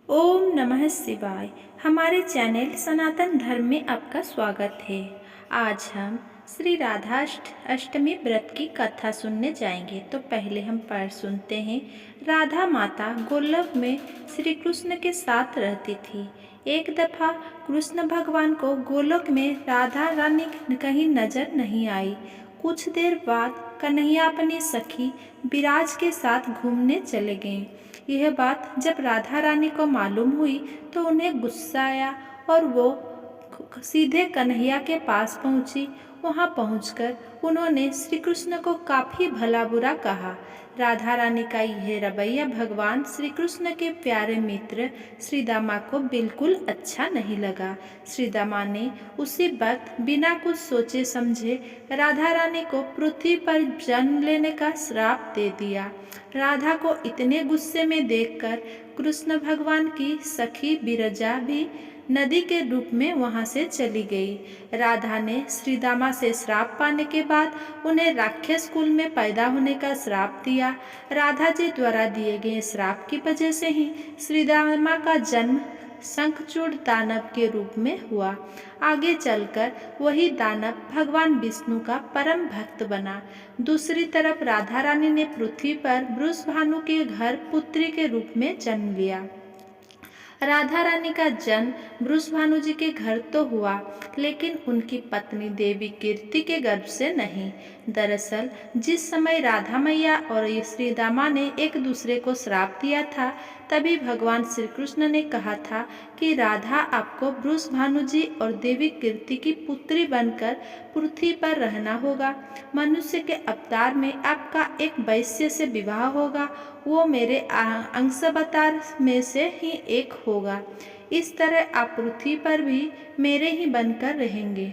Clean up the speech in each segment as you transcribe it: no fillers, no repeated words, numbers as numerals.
ओम नमः शिवाय। हमारे चैनल सनातन धर्म में आपका स्वागत है। आज हम श्री अष्टमी व्रत की कथा सुनने जाएंगे। तो पहले हम पाठ सुनते हैं। राधा माता गोलोक में श्री कृष्ण के साथ रहती थी। एक दफा कृष्ण भगवान को गोलोक में राधा रानी कहीं नजर नहीं आई। कुछ देर बाद कन्हैया अपनी सखी विराज के साथ घूमने चले गए। यह बात जब राधा रानी को मालूम हुई तो उन्हें गुस्सा आया और वो सीधे कन्हैया के पास पहुंची। वहां पहुंचकर उन्होंने श्री कृष्ण को काफी भला बुरा कहा। राधा रानी का यह रवैया भगवान श्री कृष्ण के प्यारे मित्र श्री दामा को बिल्कुल अच्छा नहीं लगा। श्री दामा ने उसी वक्त बिना कुछ सोचे समझे राधा रानी को पृथ्वी पर जन्म लेने का श्राप दे दिया। राधा को इतने गुस्से में देखकर कृष्ण भगवान की सखी बिरजा भी नदी के रूप में वहां से चली गई। राधा ने श्री दामा से श्राप पाने के बाद उन्हें राक्षस कुल में पैदा होने का श्राप दिया। राधा जी द्वारा दिए गए श्राप की वजह से ही श्री दामा का जन्म शंखचूड़ दानव के रूप में हुआ। आगे चलकर वही दानव भगवान विष्णु का परम भक्त बना। दूसरी तरफ राधा रानी ने पृथ्वी पर वृषभानु के घर पुत्री के रूप में जन्म लिया। राधा रानी का जन्म वृषभानु जी के घर तो हुआ, लेकिन उनकी पत्नी देवी कीर्ति के गर्भ से नहीं। दरअसल जिस समय राधा मैया और श्री दामा ने एक दूसरे को श्राप दिया था, तभी भगवान श्री कृष्ण ने कहा था कि राधा आपको वृषभानु जी और देवी कीर्ति की पुत्री बनकर पृथ्वी पर रहना होगा। मनुष्य के अवतार में आपका एक वैश्य से विवाह होगा, वो मेरे अंशावतार में से ही एक होगा। इस तरह आप पृथ्वी पर भी मेरे ही बनकर रहेंगे,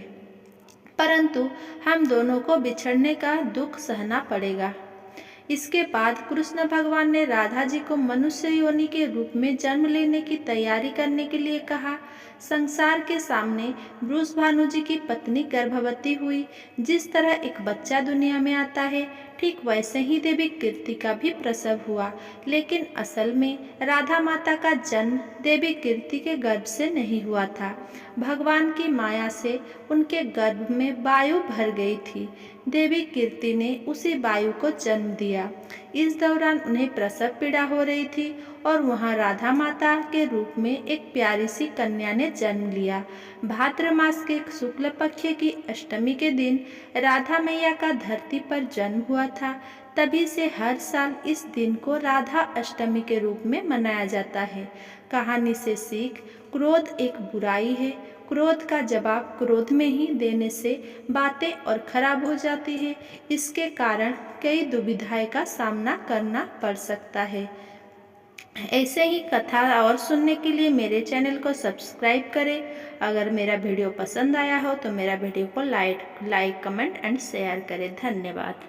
परंतु हम दोनों को बिछड़ने का दुख सहना पड़ेगा। इसके बाद कृष्ण भगवान ने राधा जी को मनुष्य योनि के रूप में जन्म लेने की तैयारी करने के लिए कहा। संसार के सामने वृषभानु जी की पत्नी गर्भवती हुई। जिस तरह एक बच्चा दुनिया में आता है, ठीक वैसे ही देवी कीर्ति का भी प्रसव हुआ। लेकिन असल में राधा माता का जन्म देवी कीर्ति के गर्भ से नहीं हुआ था। भगवान की माया से उनके गर्भ में वायु भर गई थी। देवी कीर्ति ने उसी वायु को जन्म दिया। इस दौरान उन्हें प्रसव पीड़ा हो रही थी और वहां राधा माता के रूप में एक प्यारी सी कन्या ने जन्म लिया। भाद्र मास के शुक्ल पक्ष की अष्टमी के दिन राधा मैया का धरती पर जन्म हुआ था। तभी से हर साल इस दिन को राधा अष्टमी के रूप में मनाया जाता है। कहानी से सीख: क्रोध एक बुराई है। क्रोध का जवाब क्रोध में ही देने से बातें और खराब हो जाती है। इसके कारण कई दुविधाएं का सामना करना पड़ सकता है। ऐसे ही कथा और सुनने के लिए मेरे चैनल को सब्सक्राइब करें। अगर मेरा वीडियो पसंद आया हो तो मेरा वीडियो को लाइक, कमेंट एंड शेयर करें। धन्यवाद।